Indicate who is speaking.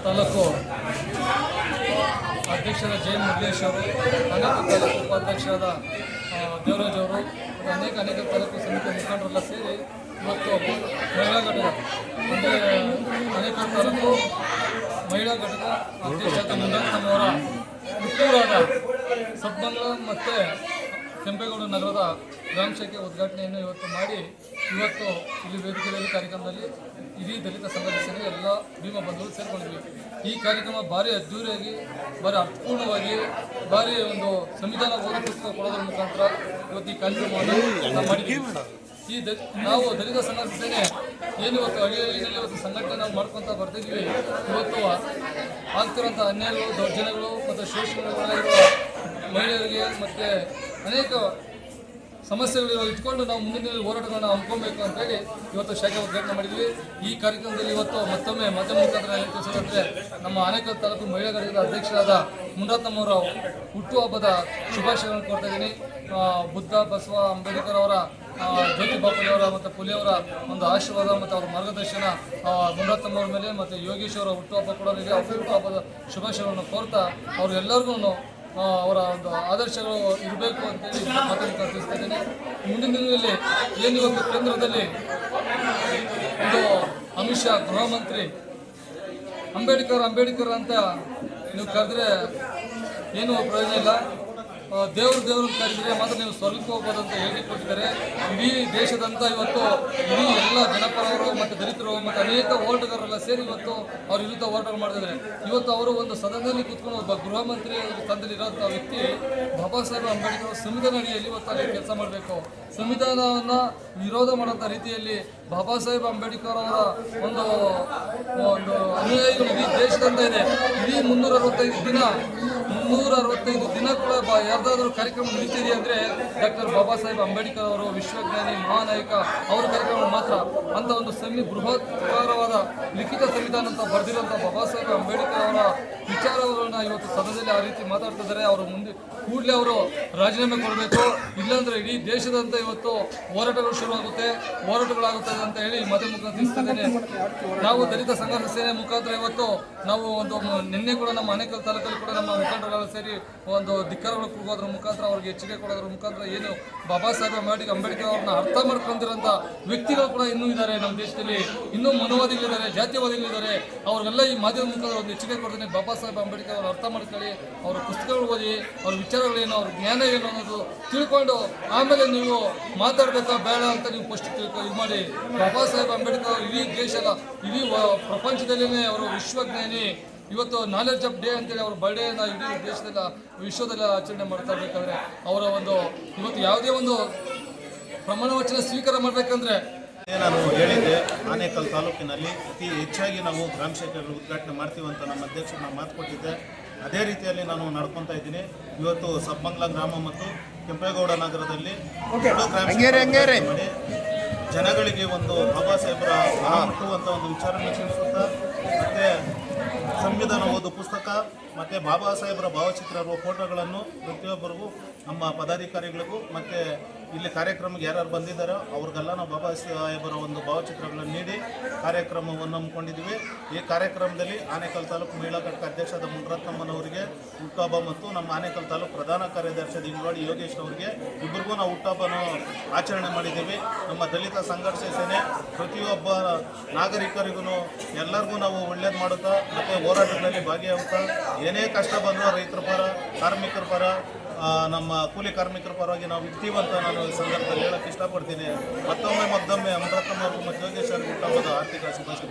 Speaker 1: ತಾಲೂಕು ಅಧ್ಯಕ್ಷರಾದ ಜೆ ಮುರುಗೇಶ್ ಅವರು, ಅನೇಕ ತಾಲೂಕು ಉಪಾಧ್ಯಕ್ಷರಾದ ದೇವರಾಜ್ ಅವರು, ಅನೇಕ ತಾಲೂಕು ಸಮಿತಿ ಮುಖಂಡರೆಲ್ಲ ಸೇರಿ ಇವತ್ತು ಮಹಿಳಾ ಘಟಕ ಅಂದರೆ ಅನೇಕ ತಾಲೂಕು ಮಹಿಳಾ ಘಟಕ ಅಧ್ಯಕ್ಷರಾದ ಮುಂದಕ್ಕನವರ ಹುಟ್ಟೂರಾದ ಸಬ್ಬಂಗಳ ಮತ್ತು ಕೆಂಪೇಗೌಡ ನಗರದ ಗ್ರಾಮ ಶಾಖೆ ಉದ್ಘಾಟನೆಯನ್ನು ಇವತ್ತು ಮಾಡಿ ಇವತ್ತು ಇಲ್ಲಿ ವೇದಿಕೆಯಲ್ಲಿ ಕಾರ್ಯಕ್ರಮದಲ್ಲಿ ಇಡೀ ದಲಿತ ಸಂಘದ ಸೇರಿ ಎಲ್ಲ ಭೀಮ ಬಂಧುಗಳು ಸೇರಿಕೊಂಡಿದ್ವಿ. ಈ ಕಾರ್ಯಕ್ರಮ ಭಾರಿ ಅದ್ದೂರಿಯಾಗಿ, ಭಾರಿ ಅರ್ಥಪೂರ್ಣವಾಗಿ, ಭಾರಿ ಒಂದು ಸಂವಿಧಾನ ಓದಿ ಪುಸ್ತಕ ಕೊಡೋದ್ರ ಮುಖಾಂತರ ಇವತ್ತು ಈ ಕಾರ್ಯಕ್ರಮವನ್ನು ನಾವು ಮಾಡಿದ್ದೀವಿ. ನಾವು ದಲಿತ ಸಂಘದ ಸೇನೆ ಏನಿವತ್ತು ಹಳ್ಳಿಯಲ್ಲಿ ಇವತ್ತು ಸಂಘಟನೆ ನಾವು ಮಾಡ್ಕೊತ ಬರ್ತಿದ್ವಿ. ಇವತ್ತು ಆಗ್ತಿರೋಂಥ ಅನ್ಯಾಯಗಳು, ದೌರ್ಜನ್ಯಗಳು ಮತ್ತು ಶೋಷಣೆಗಳಾಗಿರುವ ಮಹಿಳೆಯರಿಗೆ ಮತ್ತು ಅನೇಕ ಸಮಸ್ಯೆಗಳು ಇಟ್ಕೊಂಡು ನಾವು ಮುಂದಿನ ಹೋರಾಟಗಳನ್ನು ಹಮ್ಮಿಕೊಬೇಕು ಅಂತೇಳಿ ಇವತ್ತು ಶಾಖೆ ಉದ್ಘಾಟನೆ ಮಾಡಿದ್ವಿ. ಈ ಕಾರ್ಯಕ್ರಮದಲ್ಲಿ ಇವತ್ತು ಮತ್ತೊಮ್ಮೆ ಮಾಧ್ಯಮ ಮುಖಾಂತರ ತಿಳಿಸೋದಂದರೆ ನಮ್ಮ ಆನೇಕಲ್ ತಾಲೂಕು ಮಹಿಳಾ ಘಟಕದ ಅಧ್ಯಕ್ಷರಾದ ಮುನರತ್ನಮ್ಮವರ ಹುಟ್ಟುಹಬ್ಬದ ಶುಭಾಶಯಗಳನ್ನು ಕೊಡ್ತಾ ಇದ್ದೀನಿ. ಬುದ್ಧ, ಬಸವ, ಅಂಬೇಡ್ಕರ್ ಅವರ, ಜ್ಯೋತಿ ಬಾಪುಲೆಯವರ ಮತ್ತು ಪುಲಿಯವರ ಒಂದು ಆಶೀರ್ವಾದ ಮತ್ತು ಅವರ ಮಾರ್ಗದರ್ಶನ ಮುನರತ್ನಮ್ಮವ್ರ ಮೇಲೆ ಮತ್ತು ಯೋಗೇಶ್ ಅವರ ಹುಟ್ಟುಹಬ್ಬ ಕೂಡ ಇದೆ. ಅವರ ಹುಟ್ಟುಹಬ್ಬದ ಶುಭಾಶಯಗಳನ್ನು ಕೋರ್ತಾ ಅವ್ರಿಗೆಲ್ಲರಿಗೂ ಅವರ ಒಂದು ಆದರ್ಶಗಳು ಇರಬೇಕು ಅಂತೇಳಿ ಮಾತನ್ನು ತಿಳಿಸ್ತಾ ಇದ್ದೇನೆ. ಮುಂದಿನ ದಿನದಲ್ಲಿ ಏನಿವತ್ತು ಕೇಂದ್ರದಲ್ಲಿ ಒಂದು ಅಮಿತ್ ಶಾ ಗೃಹ ಮಂತ್ರಿ ಅಂಬೇಡ್ಕರ್ ಅಂತ ನೀವು ಕರೆದ್ರೆ ಏನೂ ಪ್ರಯೋಜನ ಇಲ್ಲ. ದೇವ್ರು ಕರೆದಿದ್ರೆ ಮಾತ್ರ ನೀವು ಸ್ವರ್ಗಕ್ಕೆ ಹೋಗ್ಬೋದು ಅಂತ ಹೇಳಿ ಕೊಟ್ಟಿದ್ದಾರೆ. ಇಡೀ ದೇಶದಂತ ಇವತ್ತು ಇಡೀ ಎಲ್ಲ ಜನಪರವರು ಮತ್ತು ದಲಿತರು ಮತ್ತು ಅನೇಕ ಹೋರಾಟಗಾರರೆಲ್ಲ ಸೇರಿ ಇವತ್ತು ಅವ್ರ ವಿರುದ್ಧ ಹೋರಾಟ ಮಾಡ್ತಿದ್ದಾರೆ. ಇವತ್ತು ಅವರು ಒಂದು ಸದನದಲ್ಲಿ ಕೂತ್ಕೊಂಡು ಒಬ್ಬ ಗೃಹ ಮಂತ್ರಿ ಸ್ಥಾನದಲ್ಲಿ ಇರೋಂಥ ವ್ಯಕ್ತಿ ಬಾಬಾ ಸಾಹೇಬ್ ಅಂಬೇಡ್ಕರ್ ಸಂವಿಧಾನ ಅಡಿಯಲ್ಲಿ ಇವತ್ತು ಅಲ್ಲಿ ಕೆಲಸ ಮಾಡಬೇಕು. ಸಂವಿಧಾನವನ್ನು ವಿರೋಧ ಮಾಡೋಂಥ ರೀತಿಯಲ್ಲಿ ಬಾಬಾ ಸಾಹೇಬ್ ಅಂಬೇಡ್ಕರ್ ಅವರ ಒಂದು ಅನುಯಾಯಿಗಳು ಇಡೀ ದೇಶದಂತ ಇದೆ. ಇಡೀ 365 ದಿನ ಕೂಡ ಯಾರ್ದಾದ್ರೂ ಕಾರ್ಯಕ್ರಮ ನಡೀತಿದೆ ಅಂದರೆ ಡಾಕ್ಟರ್ ಬಾಬಾ ಸಾಹೇಬ್ ಅಂಬೇಡ್ಕರ್ ಅವರು ವಿಶ್ವಜ್ಞಾನಿ ಮಹಾನಾಯಕ ಅವರ ಕಾರ್ಯಕ್ರಮ ಮಾತ್ರ. ಅಂತ ಒಂದು ಬೃಹತ್ಕಾರವಾದ ಲಿಖಿತ ಸಂವಿಧಾನ ಅಂತ ಬರೆದಿರುವಂಥ ಬಾಬಾ ಸಾಹೇಬ್ ಅಂಬೇಡ್ಕರ್ ಅವರ ವಿಚಾರಗಳನ್ನ ಇವತ್ತು ಸದನದಲ್ಲಿ ಆ ರೀತಿ ಮಾತಾಡ್ತಿದ್ದಾರೆ. ಅವರು ಮುಂದೆ ಕೂಡಲೇ ಅವರು ರಾಜೀನಾಮೆ ಕೊಡಬೇಕು, ಇಲ್ಲಾಂದರೆ ಇಡೀ ದೇಶದಂತ ಇವತ್ತು ಹೋರಾಟಗಳಾಗುತ್ತದೆ ಅಂತ ಹೇಳಿ ಮಾಧ್ಯಮ ಮುಖಾಂತರ ತಿಳಿಸ್ತಿದ್ದೇನೆ. ನಾವು ದಲಿತ ಸಂಘರ್ಷ ಸೇನೆ ಮುಖಾಂತರ ಇವತ್ತು ನಾವು ನಿನ್ನೆ ಕೂಡ ನಮ್ಮ ಆನೇಕಲ್ ತಾಲೂಕಲ್ಲಿ ಕೂಡ ನಮ್ಮ ಮುಖಂಡರೆಲ್ಲ ಸೇರಿ ಒಂದು ಧಿಕ್ಕಾರಗಳು ಕೂಗೋದ್ರ ಮುಖಾಂತರ ಅವ್ರಿಗೆ ಹೆಚ್ಚಿಗೆ ಕೊಡೋದ್ರ ಮುಖಾಂತರ ಏನು ಬಾಬಾ ಸಾಹೇಬ್ ಅಂಬೇಡ್ಕರ್ ಅವ್ರನ್ನ ಅರ್ಥ ಮಾಡ್ಕೊಂಡಿರೋಂಥ ವ್ಯಕ್ತಿಗಳು ಕೂಡ ಇನ್ನೂ ಇದ್ದಾರೆ ನಮ್ಮ ದೇಶದಲ್ಲಿ. ಇನ್ನೂ ಮನೋವಾದಿಗಳಿದ್ದಾರೆ, ಜಾತಿವಾದಿಗಳಿದ್ದಾರೆ. ಅವ್ರಿಗೆಲ್ಲ ಈ ಮಾಧ್ಯಮ ಮುಖಾಂತರ ಒಂದು ಹೆಚ್ಚಿಗೆ ಕೊಡ್ತೀನಿ. ಬಾಬಾ ಸಾಹೇಬ್ ಅಂಬೇಡ್ಕರ್ ಅವ್ರು ಅರ್ಥ ಮಾಡ್ಕೊಳ್ಳಿ, ಅವ್ರ ಪುಸ್ತಕಗಳು ಓದಿ, ಅವ್ರ ವಿಚಾರಗಳೇನು, ಅವ್ರ ಜ್ಞಾನ ಏನು ಅನ್ನೋದು ತಿಳ್ಕೊಂಡು ಆಮೇಲೆ ನೀವು ಮಾತಾಡಬೇಕಾ ಬೇಡ ಅಂತ ನೀವು ಫಸ್ಟ್ ಇದು ಮಾಡಿ. ಬಾಬಾ ಸಾಹೇಬ್ ಅಂಬೇಡ್ಕರ್ ಇಡೀ ದೇಶದ ಇಡೀ ಪ್ರಪಂಚದಲ್ಲೇ ಅವರು ವಿಶ್ವಜ್ಞಾನಿ. ಇವತ್ತು ನಾಲೆಡ್ಜ್ ಆಫ್ ಡೇ ಅಂತೇಳಿ ಅವ್ರ ಬರ್ಡೇನ ಇಡೀ ದೇಶದಲ್ಲ ವಿಶ್ವದಲ್ಲ ಆಚರಣೆ ಮಾಡ್ತಾ ಇರಬೇಕಾದ್ರೆ ಅವರ ಒಂದು ಇವತ್ತು ಯಾವುದೇ ಒಂದು ಪ್ರಮಾಣ ವಚನ ಸ್ವೀಕಾರ ಮಾಡಬೇಕಂದ್ರೆ
Speaker 2: ನಾನು ಹೇಳಿದ್ದೆ, ಆನೇಕಲ್ ತಾಲೂಕಿನಲ್ಲಿ ಅತಿ ಹೆಚ್ಚಾಗಿ ನಾವು ಗ್ರಾಮ ಶಾಖೆಗಳು ಉದ್ಘಾಟನೆ ಮಾಡ್ತೀವಿ ಅಂತ ನಮ್ಮ ಅಧ್ಯಕ್ಷರು ನಾವು ಮಾತು ಕೊಟ್ಟಿದ್ದೆ. ಅದೇ ರೀತಿಯಲ್ಲಿ ನಾನು ನಡ್ಕೊತಾ ಇದ್ದೀನಿ. ಇವತ್ತು ಸಬ್ಬಂಗ್ಲ ಗ್ರಾಮ ಮತ್ತು ಕೆಂಪೇಗೌಡ ನಗರದಲ್ಲಿ ಮಾಡಿ ಜನಗಳಿಗೆ ಒಂದು ಬಾಬಾ ಸಾಹೇಬರ ಮುಟ್ಟುವಂಥ ಒಂದು ವಿಚಾರವನ್ನು ತಿಳಿಸುತ್ತಾ ಮತ್ತು ಸಂವಿಧಾನ ಓದು ಪುಸ್ತಕ ಮತ್ತು ಬಾಬಾ ಸಾಹೇಬರ ಭಾವಚಿತ್ರ ಇರುವ ಫೋಟೋಗಳನ್ನು ಪ್ರತಿಯೊಬ್ಬರಿಗೂ ನಮ್ಮ ಪದಾಧಿಕಾರಿಗಳಿಗೂ ಮತ್ತು ಇಲ್ಲಿ ಕಾರ್ಯಕ್ರಮಕ್ಕೆ ಯಾರು ಬಂದಿದ್ದಾರೋ ಅವ್ರಿಗೆಲ್ಲ ನಾವು ಬಾಬಾ ಸಾಹೇಬರ ಒಂದು ಭಾವಚಿತ್ರಗಳನ್ನು ನೀಡಿ ಕಾರ್ಯಕ್ರಮವನ್ನು ಹಮ್ಮಿಕೊಂಡಿದ್ದೀವಿ. ಈ ಕಾರ್ಯಕ್ರಮದಲ್ಲಿ ಆನೇಕಲ್ ತಾಲೂಕು ಮಹಿಳಾ ಘಟಕ ಅಧ್ಯಕ್ಷರಾದ ಮುನರತ್ನಮ್ಮನವರಿಗೆ ಹುಟ್ಟುಹಬ್ಬ ಮತ್ತು ನಮ್ಮ ಆನೇಕಲ್ ತಾಲೂಕು ಪ್ರಧಾನ ಕಾರ್ಯದರ್ಶಿ ಇಂಗ್ವಾಡಿ ಯೋಗೇಶ್ ಅವರಿಗೆ ಇಬ್ಬರಿಗೂ ನಾವು ಹುಟ್ಟುಹಬ್ಬನ ಆಚರಣೆ ಮಾಡಿದ್ದೀವಿ. ನಮ್ಮ ದಲಿತ ಸಂಘರ್ಷ ಸೇನೆ ಪ್ರತಿಯೊಬ್ಬ ನಾಗರಿಕರಿಗೂ ಎಲ್ಲರಿಗೂ ನಾವು ಒಳ್ಳೇದು ಮಾಡುತ್ತಾ ಮತ್ತು ಹೋರಾಟಗಳಲ್ಲಿ ಭಾಗಿಯಾಗುತ್ತಾ ಏನೇ ಕಷ್ಟ ಬಂದರೂ ರೈತರ ಪರ, ಕಾರ್ಮಿಕರ ಪರ, ನಮ್ಮ ಕೂಲಿ ಕಾರ್ಮಿಕರ ಪರವಾಗಿ ನಾವು ಇರ್ತೀವಿ ಅಂತ ನಾನು ಈ ಸಂದರ್ಭದಲ್ಲಿ ಹೇಳಕ್ಕೆ ಇಷ್ಟಪಡ್ತೀನಿ. ಮತ್ತೊಮ್ಮೆ ಮುನರತ್ನಮ್ಮ ಮತ್ತು ಯೋಗೇಶ್ ಅವರಿಗೆ ಹುಟ್ಟುಹಬ್ಬದ ಆರ್ಥಿಕ ಶುಭಾಶಯ.